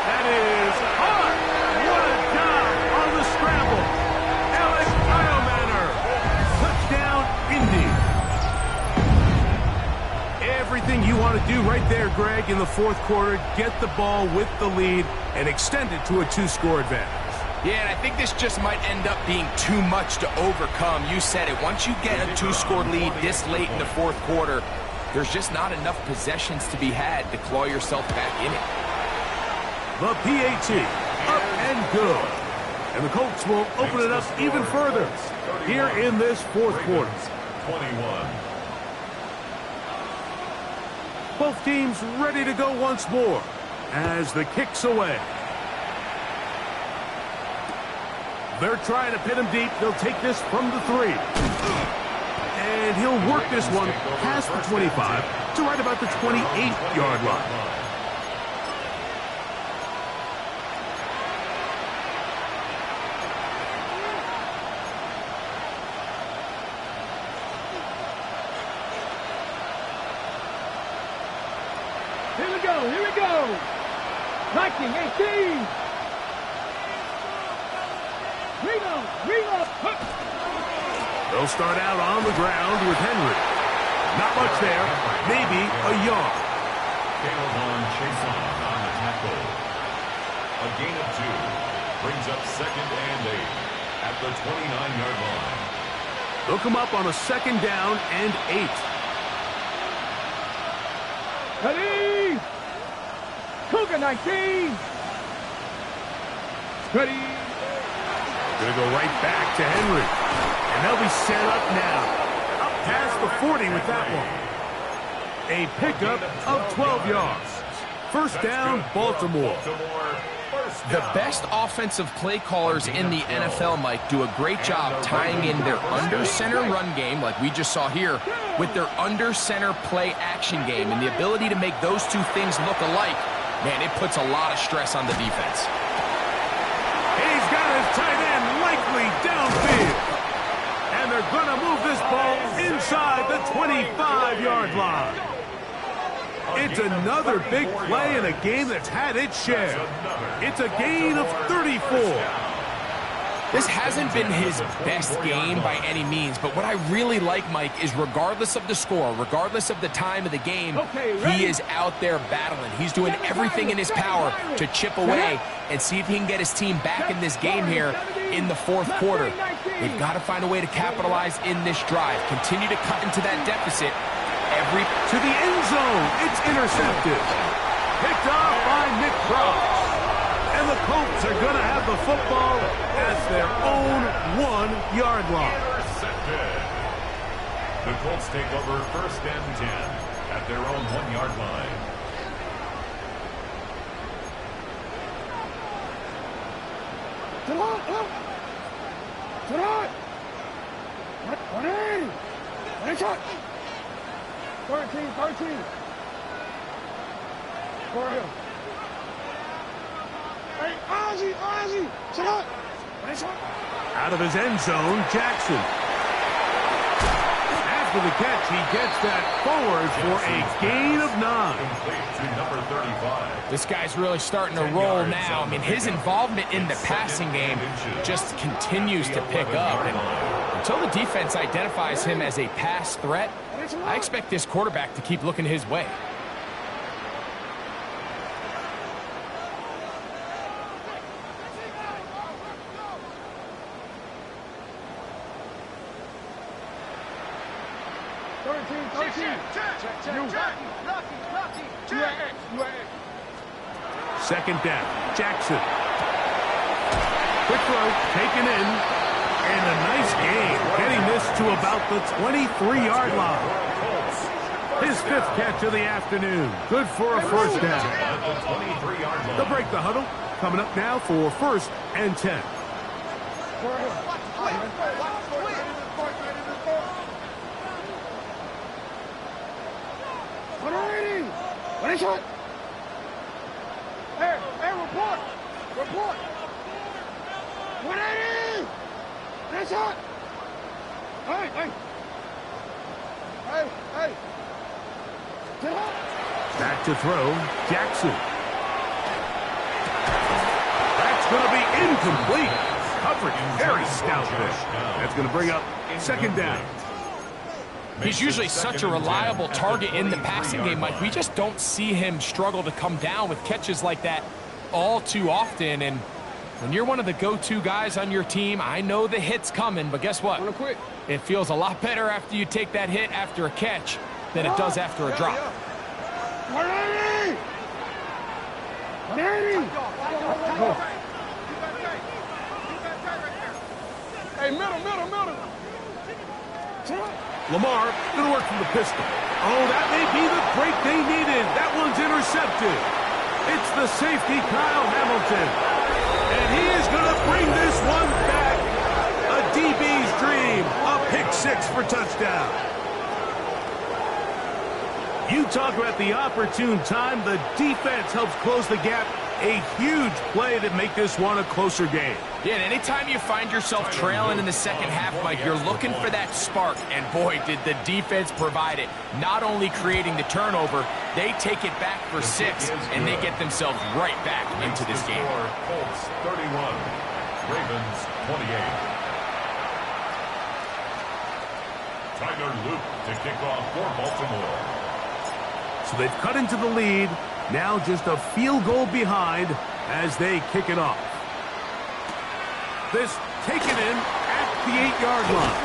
That is hard. What a job on the scramble. Alex Iomanner. Touchdown, Indy. Everything you want to do right there, Greg, in the 4th quarter. Get the ball with the lead and extend it to a 2-score advantage. Yeah, and I think this just might end up being too much to overcome. You said it. Once you get a 2-score lead this late in the 4th quarter, there's just not enough possessions to be had to claw yourself back in it. The PAT, up and good. And the Colts will open it up even further here in this 4th quarter. 21. Both teams ready to go once more as the kick's away. They're trying to pin him deep. They'll take this from the 3. And he'll work this one past the 25 to right about the 28-yard line. Here we go. 19-18. They'll start out on the ground with Henry. Not much there. Maybe a yard. Caleb on the tackle. A gain of 2. Brings up 2nd and 8 at the 29-yard line. They'll come up on a 2nd down and 8. Ready. Cougar 19. Ready. Gonna go right back to Henry. And they'll be set up now. Up past the 40 with that one. A pickup of 12 yards. 1st down, Baltimore. The best offensive play callers in the NFL, Mike, do a great job tying in their under-center run game, like we just saw here, with their under-center play action game. And the ability to make those two things look alike, man, it puts a lot of stress on the defense. He's got his tight end likely downfield. And they're going to move this ball inside the 25-yard line. It's another big play in a game that's had its share. It's a gain of 34. This hasn't been his best game by any means, but what I really like, Mike, is regardless of the score, regardless of the time of the game, he is out there battling. He's doing everything in his power to chip away and see if he can get his team back in this game here in the fourth quarter. They've got to find a way to capitalize in this drive, continue to cut into that deficit. To the end zone, it's intercepted. Picked off by Nick Cross. And the Colts are going to have the football as their own 1-yard line. Intercepted. The Colts take over 1st and 10 at their own 1-yard line. Out of his end zone, Jackson. After the catch, he gets that forward for a gain of 9. Complete to number 35. This guy's really starting to roll now. I mean, his involvement in the passing game just continues to pick up. And until the defense identifies him as a pass threat, I expect this quarterback to keep looking his way. Second down, Jackson. Quick throw, taken in, and a nice gain, getting this to about the 23-yard line. His 5th catch of the afternoon, good for a first down. They'll break the huddle, coming up now for 1st and 10. What is it? Hey, report! Report! 180! What is it? Hey! Get up! Back to throw, Jackson. That's going to be incomplete. Coverage very stout there. That's going to bring up 2nd down. He's usually such a reliable target in the passing game, Mike. We just don't see him struggle to come down with catches like that all too often. And when you're one of the go-to guys on your team, I know the hit's coming, but guess what? It feels a lot better after you take that hit after a catch than it does after a drop. 180! 180! Hey, middle. Lamar going to work from the pistol. Oh, that may be the break they needed. That one's intercepted. It's the safety, Kyle Hamilton. And he is going to bring this one back. A DB's dream. A pick 6 for touchdown. You talk about the opportune time. The defense helps close the gap. A huge play to make this one a closer game. Yeah, and anytime you find yourself trailing in the second half, Mike, you're looking for that spark. And boy, did the defense provide it. Not only creating the turnover, they take it back for 6, and they get themselves right back into this game. Colts 31, Ravens 28. Tyler Luke to kick off for Baltimore. So they've cut into the lead. Now just a field goal behind as they kick it off. This taken in at the 8-yard line.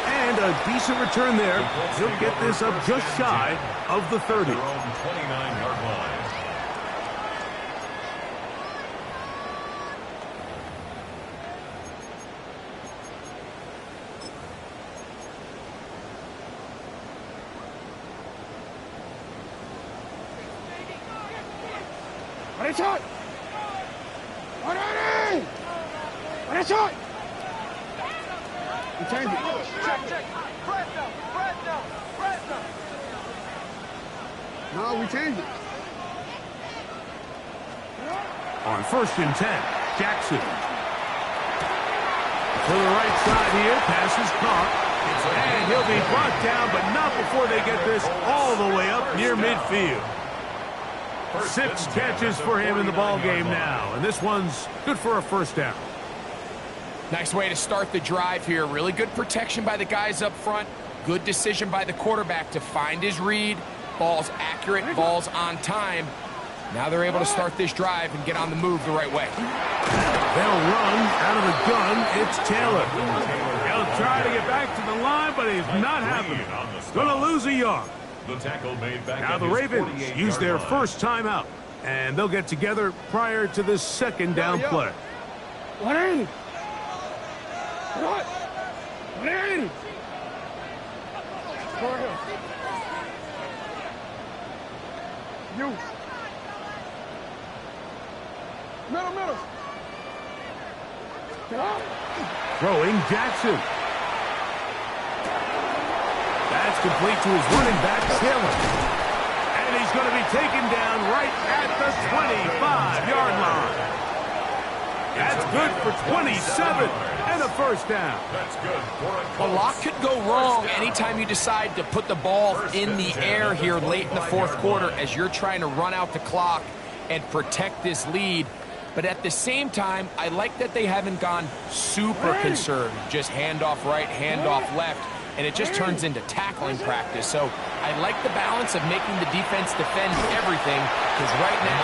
And a decent return there. He'll get this up just shy of the 30. Their own 29-yard line. What is it? 180! What is it? We changed it. Check. No, we changed it. On 1st and 10, Jackson. To the right side here, pass is caught. And he'll be brought down, but not before they get this all the way up near midfield. 6 catches for him in the ball game now, and this one's good for a first down. Nice way to start the drive here. Really good protection by the guys up front. Good decision by the quarterback to find his read. Ball's accurate, ball's on time. Now they're able to start this drive and get on the move the right way. They'll run out of the gun. It's Taylor. He'll try to get back to the line, but he's not happening. Going to lose a yard. The tackle made back Now the Ravens use their first timeout, and they'll get together prior to this second down play. 180. What? 180. You. Middle. Get up. Throwing Jackson. That's complete to his running back, Taylor. And he's going to be taken down right at the 25-yard line. That's good for 27 and a first down. That's good for A lot could go wrong anytime you decide to put the ball in the air here late in the fourth quarter as you're trying to run out the clock and protect this lead. But at the same time, I like that they haven't gone super conservative. Just handoff right, handoff left, and it just turns into tackling practice. So I like the balance of making the defense defend everything, because right now,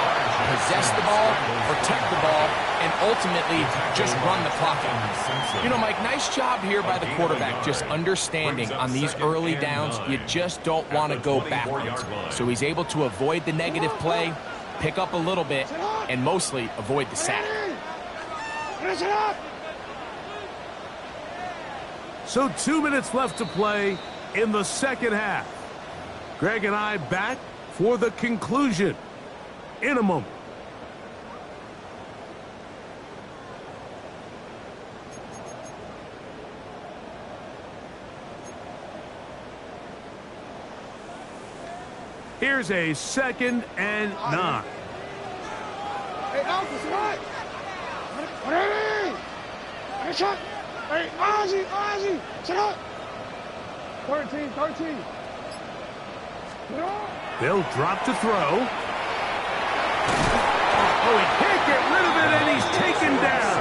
possess the ball, protect the ball, and ultimately just run the clock out. You know, Mike, nice job here by the quarterback, just understanding on these early downs, you just don't want to go backwards. So he's able to avoid the negative play, pick up a little bit, and mostly avoid the sack. So 2 minutes left to play in the second half. Greg and I back for the conclusion in a moment. Here's a 2nd and 9. Hey, Alpha, what? What? Hey, shot. Hey, Ozzy, sit up. 13. They'll drop to throw. Oh, he can't get rid of it, and he's taken down.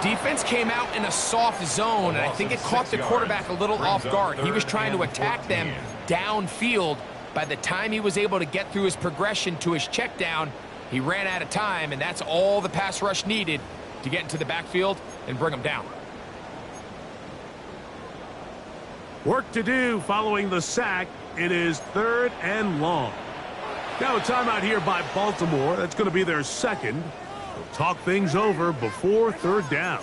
Defense came out in a soft zone, and I think it caught the quarterback a little off guard. He was trying to attack them downfield. By the time he was able to get through his progression to his check down, he ran out of time, and that's all the pass rush needed to get into the backfield and bring him down. Work to do following the sack. It is 3rd and long. Now a timeout here by Baltimore. That's going to be their second. They'll talk things over before 3rd down.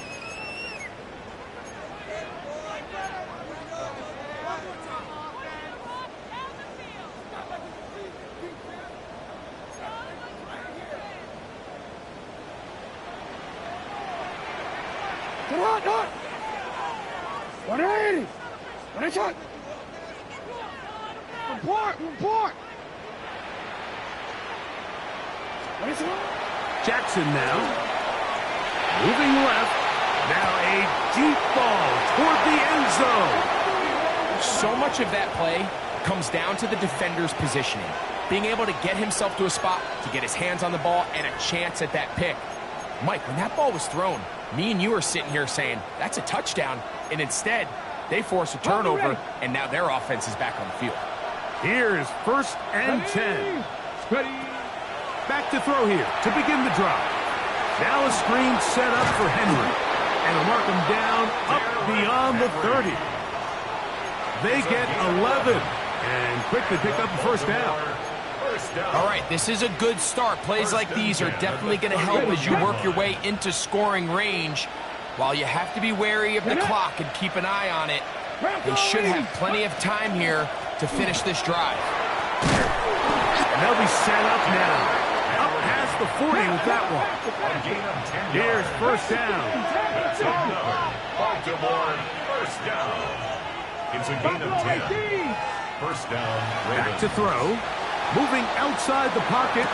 Not. 180. What is it? Report. What is it? Jackson now. Moving left. Now a deep ball toward the end zone. So much of that play comes down to the defender's positioning. Being able to get himself to a spot to get his hands on the ball and a chance at that pick. Mike, when that ball was thrown, me and you are sitting here saying, that's a touchdown. And instead, they force a turnover, and now their offense is back on the field. Here's 1st and 10. Back to throw here to begin the drive. Now a screen set up for Henry. And they'll mark him down up beyond the 30. They get 11 and quickly pick up the first down. All right, this is a good start. Plays like these are definitely going to help as you work your way into scoring range. While you have to be wary of the clock and keep an eye on it, they should have plenty of time here to finish this drive. And they'll be set up now. Up past the 40 with that one. Here's 1st down. That's another Baltimore first down. It's a gain of 10. First down. Back to throw. Moving outside the pocket.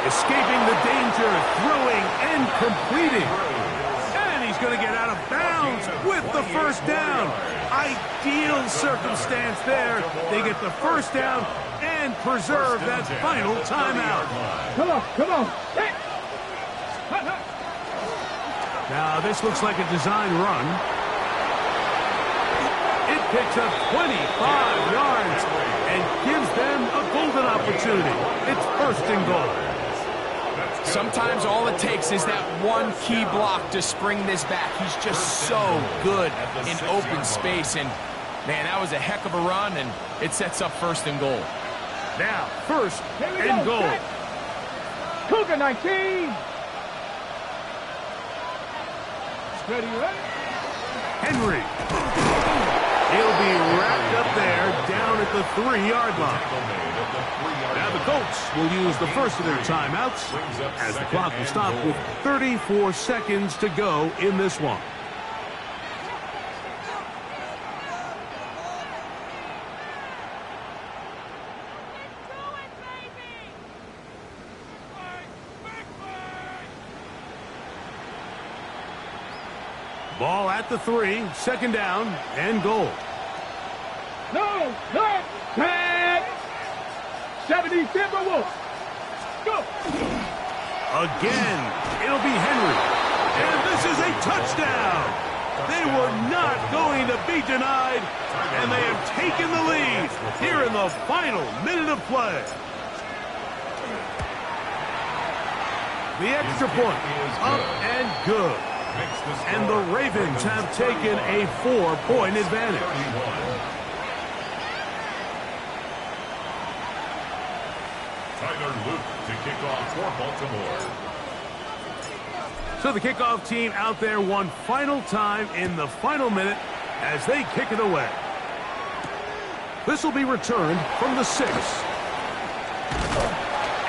Escaping the danger. Throwing and completing. And he's going to get out of bounds with the first down. Ideal circumstance there. They get the first down and preserve that final timeout. Come on, come on. Hey. Now, this looks like a design run. It picks up 25 yards and gives them a golden opportunity. It's first and goal. Sometimes all it takes is that one key block to spring this back. He's just so good in open space. And, man, that was a heck of a run, and it sets up first and goal. Now, first and goal. Cougar 19. Steady, ready? Henry. He'll be wrapped up there down at the 3-yard line. Now the Colts will use the first of their timeouts as the clock will stop with 34 seconds to go in this one. Ball at the 3, second down and goal. No, 10. 70 Timberwolves. Go. Again, it'll be Henry. And this is a touchdown. They were not going to be denied, and they have taken the lead here in the final minute of play. The extra point, up and good. And the Ravens have taken a 4-point advantage. Tyler Luke to kick off for Baltimore. So the kickoff team out there one final time in the final minute as they kick it away. This will be returned from the 6.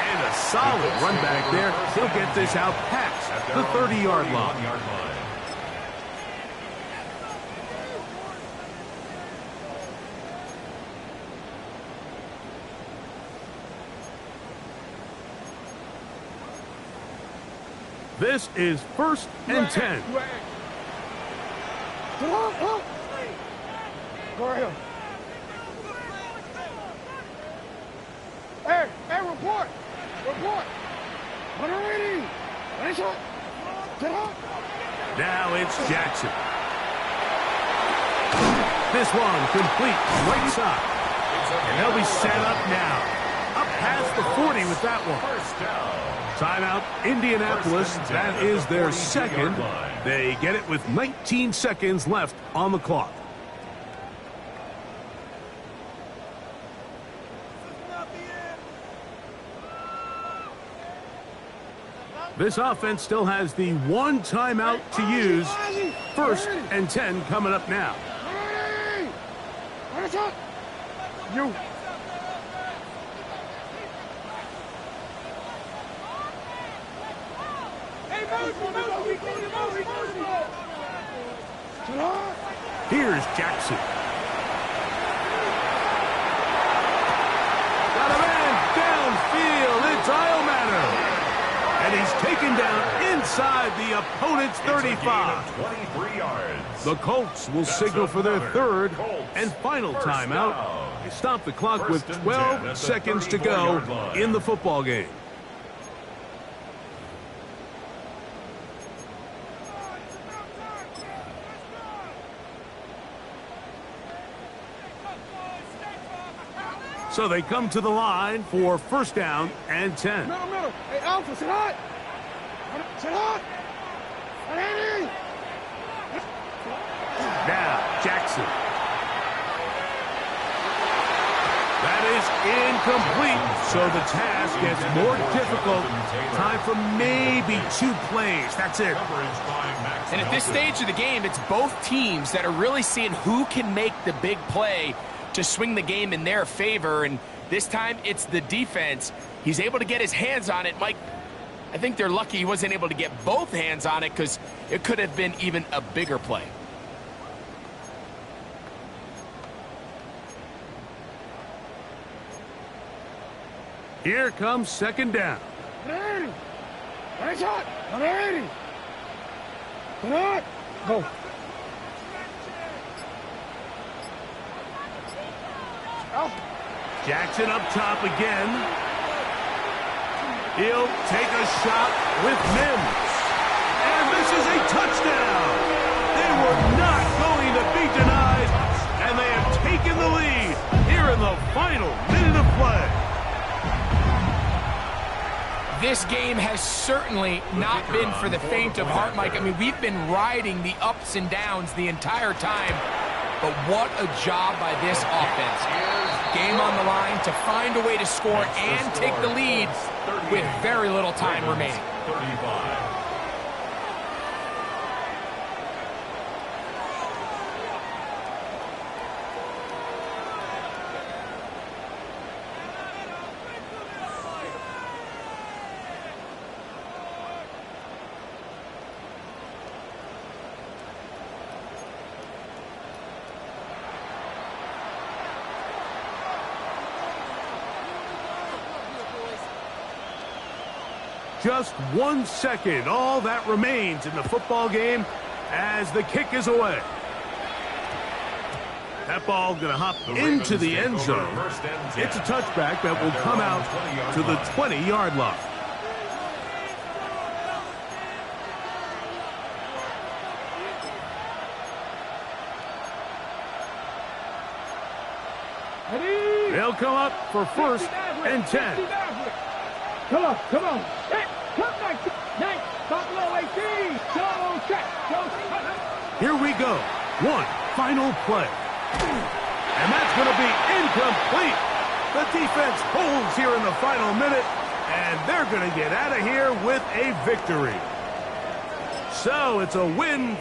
And a solid run back there. He'll get this out past the 30-yard line. This is first and 10. Hey, report. 180. Now it's Jackson. This one complete right side. And they'll be set up now. Up past the 40 with that one. First down. Timeout, Indianapolis. That is their second. They get it with 19 seconds left on the clock. This offense still has the one timeout to use. First and 10 coming up now. You. Here's Jackson. Got a man downfield. It's Iomanner. And he's taken down inside the opponent's 35. 23 yards. The Colts will signal for their third and final timeout. Stop the clock with 12 seconds to go in the football game. So they come to the line for first down and 10. Middle. Hey, Alpha, sit hot. Now, Jackson. That is incomplete, so the task gets more difficult. Time for maybe 2 plays. That's it. And at this stage of the game, it's both teams that are really seeing who can make the big play to swing the game in their favor, and this time it's the defense. He's able to get his hands on it. Mike, I think they're lucky he wasn't able to get both hands on it because it could have been even a bigger play. Here comes second down. 180. Nice shot. 180. Good. Go. Oh. Jackson up top again. He'll take a shot with Mims. And this is a touchdown. They were not going to be denied, and they have taken the lead here in the final minute of play. This game has certainly not been for the faint of heart, Mike. I mean, we've been riding the ups and downs the entire time, but what a job by this offense. Game on the line to find a way to score and take the lead with very little time remaining. 35. Just 1 second, all that remains in the football game as the kick is away. That ball going to hop into the end zone. It's a touchback that will come out to the 20-yard line. They'll come up for 1st and 10. Come on, come on. Hey, come back. Nice. Buffalo 18. Go check. Go check. Here we go. One final play. And that's going to be incomplete. The defense holds here in the final minute, and they're going to get out of here with a victory. So it's a win.